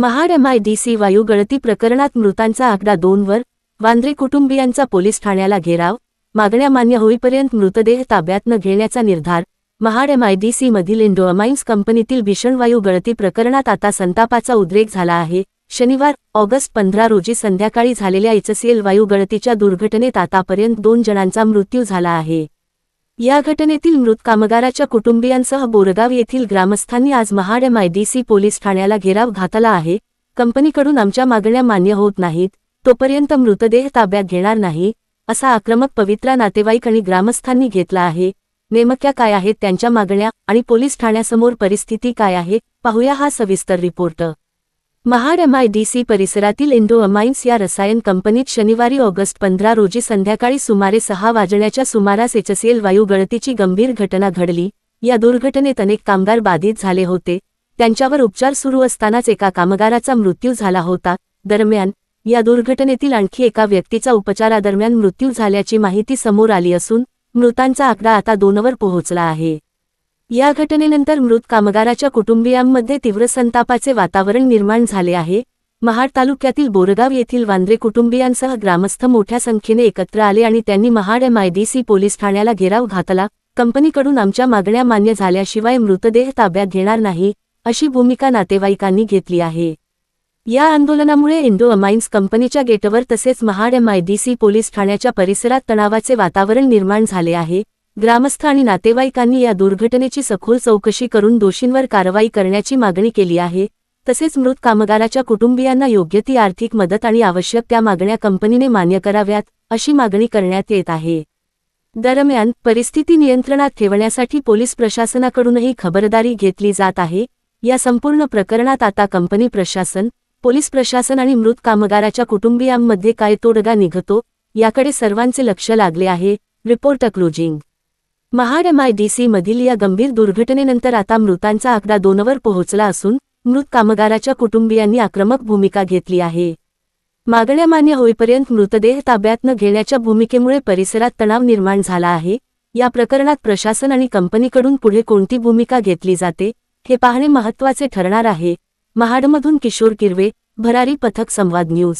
Mahad MIDC वायू गळती प्रकरणात मृतांचा आकडा 2 वर, वांद्रे कुटुंबियांचा पोलीस ठाण्याला घेराव, मागण्या मान्य होईपर्यंत मृतदेह ताब्यात न घेण्याचा निर्धार. महाड MIDC मधील इंडो अमाइन्स कंपनीतील भीषण वायू गळती प्रकरणात आता संतापाचा उद्रेक झाला आहे. शनिवार ऑगस्ट 15 रोजी संध्याकाळी झालेल्या HCL वायू गळतीच्या दुर्घटनेत आतापर्यंत 2 जणांचा मृत्यू झाला आहे. या घटनेतील मृत कामगाराच्या कुटुंबियांसह बोरगाव येथील ग्रामस्थांनी आज महाड MIDC पोलीस ठाण्याला घेराव घातला आहे. कंपनीकडून आमच्या मागण्या मान्य होत नाहीत, तोपर्यंत मृतदेह ताब्यात घेणार नाही, असा आक्रमक पवित्रा नातेवाईक आणि ग्रामस्थांनी घेतला आहे. नेमक्या काय आहेत त्यांच्या मागण्या आणि पोलीस ठाण्यासमोर परिस्थिती काय आहे, पाहूया हा सविस्तर रिपोर्ट. महाड MIDC परिसरातील इंडो अमाइन्स या रसायन कंपनीत शनिवारी ऑगस्ट 15 रोजी संध्याकाळी सुमारे 6 वाजण्याच्या सुमारास HCL वायू गळतीची गंभीर घटना घडली. या दुर्घटनेत अनेक कामगार बाधित झाले होते. त्यांच्यावर उपचार सुरू असतानाच एका कामगाराचा मृत्यू झाला होता. दरम्यान या दुर्घटनेतील आणखी एका व्यक्तीचा उपचारादरम्यान मृत्यू झाल्याची माहिती समोर आली असून मृतांचा आकडा आता 2 वर पोहोचला आहे. या घटनेनंतर मृत कामगाराच्या कुटुंबियांमध्ये तीव्र संतापाचे वातावरण निर्माण झाले आहे. महाड तालुक्यातील बोरगाव येथील वांद्रे कुटुंबियांसह ग्रामस्थ मोठ्या संख्येने एकत्र आले आणि त्यांनी महाड MIDC पोलीस ठाण्याला घेराव घातला. कंपनीकडून आमच्या मागण्या मान्य झाल्याशिवाय मृतदेह ताब्यात घेणार नाही, अशी भूमिका नातेवाईकांनी घेतली आहे. या आंदोलनामुळे इंडो अमाइन्स कंपनीच्या गेटवर तसेच महाड MIDC पोलीस ठाण्याच्या परिसरात तणावाचे वातावरण निर्माण झाले आहे. ग्रामस्थ आणि नातेवाईकांनी या दुर्घटनेची सखोल चौकशी करून दोषींवर कारवाई करण्याची मागणी केली आहे. तसेच मृत कामगाराच्या कुटुंबियांना योग्य ती आर्थिक मदत आणि आवश्यक त्या मागण्या कंपनीने मान्य कराव्यात, अशी मागणी करण्यात येत आहे. दरम्यान परिस्थिती नियंत्रणात ठेवण्यासाठी पोलीस प्रशासनाकडूनही खबरदारी घेतली जात आहे. या संपूर्ण प्रकरणात आता कंपनी प्रशासन, पोलीस प्रशासन आणि मृत कामगाराच्या कुटुंबियांमध्ये काय तोडगा निघतो, याकडे सर्वांचे लक्ष लागले आहे. Report closing. महाड MIDC मधील या गंभीर दुर्घटनेनंतर आता मृतांचा आकडा 2 वर पोहोचला असून मृत कामगाराच्या कुटुंबियांनी आक्रमक भूमिका घेतली आहे. मागण्या मान्य होईपर्यंत मृतदेह ताब्यात न घेण्याच्या भूमिकेमुळे परिसरात तणाव निर्माण झाला आहे. या प्रकरणात प्रशासन आणि कंपनीकडून पुढे कोणती भूमिका घेतली जाते, हे पाहणे महत्त्वाचे ठरणार आहे. महाडमधून किशोर किरवे, भरारी पथक संवाद न्यूज.